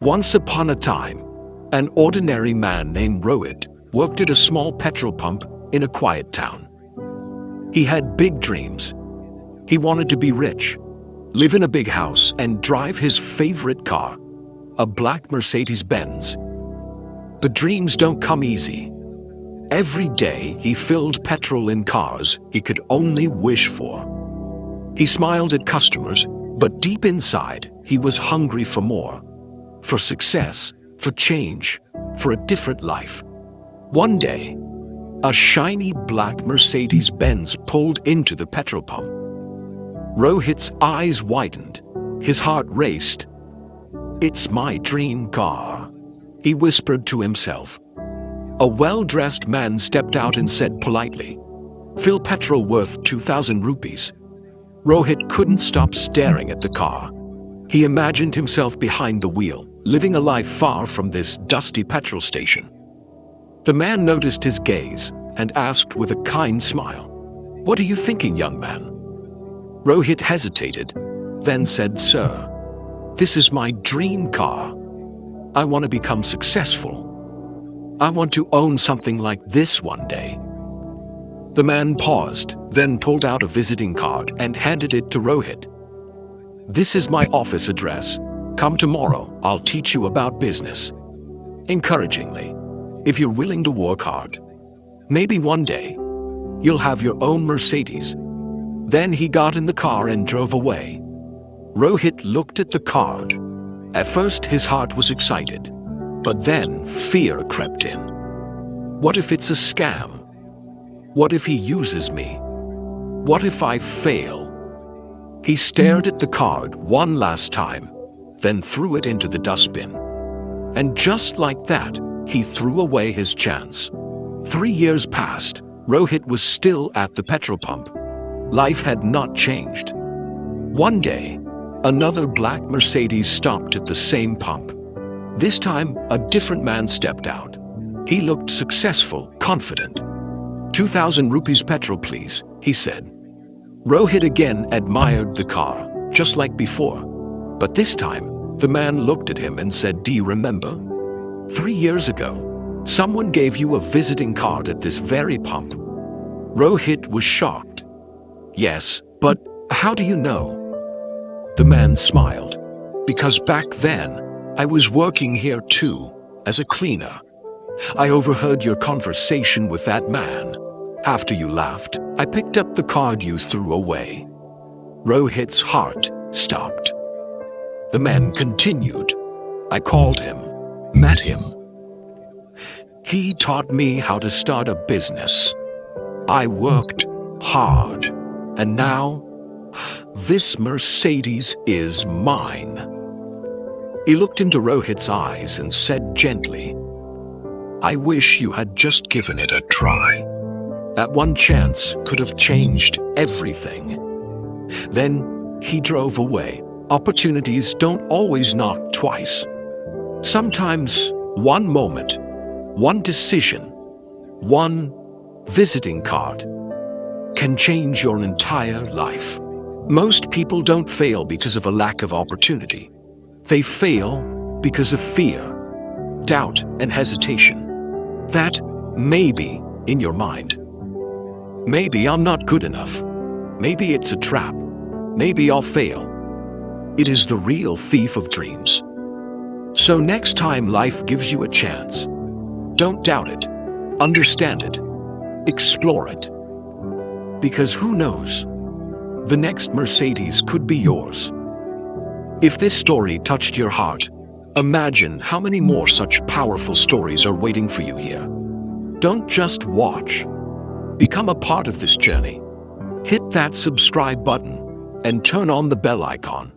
Once upon a time, an ordinary man named Rohit worked at a small petrol pump in a quiet town. He had big dreams. He wanted to be rich, live in a big house, and drive his favorite car, a black Mercedes-Benz. But dreams don't come easy. Every day he filled petrol in cars he could only wish for. He smiled at customers, but deep inside he was hungry for more. For success, for change, for a different life. One day, a shiny black Mercedes-Benz pulled into the petrol pump. Rohit's eyes widened, his heart raced. "It's my dream car," he whispered to himself. A well-dressed man stepped out and said politely, "Fill petrol worth 2,000 rupees." Rohit couldn't stop staring at the car. He imagined himself behind the wheel, living a life far from this dusty petrol station. The man noticed his gaze and asked with a kind smile, "What are you thinking, young man?" Rohit hesitated, then said, "Sir, this is my dream car. I want to become successful. I want to own something like this one day." The man paused, then pulled out a visiting card and handed it to Rohit. "This is my office address. Come tomorrow, I'll teach you about business." Encouragingly, "If you're willing to work hard, maybe one day you'll have your own Mercedes." Then he got in the car and drove away. Rohit looked at the card. At first his heart was excited, but then fear crept in. What if it's a scam? What if he uses me? What if I fail? He stared at the card one last time, then threw it into the dustbin. And just like that, he threw away his chance. 3 years passed. Rohit was still at the petrol pump. Life had not changed. One day, another black Mercedes stopped at the same pump. This time, a different man stepped out. He looked successful, confident. 2,000 rupees petrol, please, he said. Rohit again admired the car, just like before. But this time, the man looked at him and said, "Do you remember? 3 years ago, someone gave you a visiting card at this very pump." Rohit was shocked. "Yes, but how do you know?" The man smiled. "Because back then, I was working here too, as a cleaner. I overheard your conversation with that man. After you left, I picked up the card you threw away." Rohit's heart stopped. The man continued, "I called him, met him. He taught me how to start a business. I worked hard, and now this Mercedes is mine." He looked into Rohit's eyes and said gently, "I wish you had just given it a try. That one chance could have changed everything." Then he drove away. Opportunities don't always knock twice. Sometimes one moment, one decision, one visiting card can change your entire life. Most people don't fail because of a lack of opportunity. They fail because of fear, doubt, and hesitation. That may be in your mind. Maybe I'm not good enough. Maybe it's a trap. Maybe I'll fail. It is the real thief of dreams. So next time life gives you a chance, don't doubt it. Understand it. Explore it. Because who knows? The next Mercedes could be yours. If this story touched your heart, imagine how many more such powerful stories are waiting for you here. Don't just watch. Become a part of this journey. Hit that subscribe button and turn on the bell icon.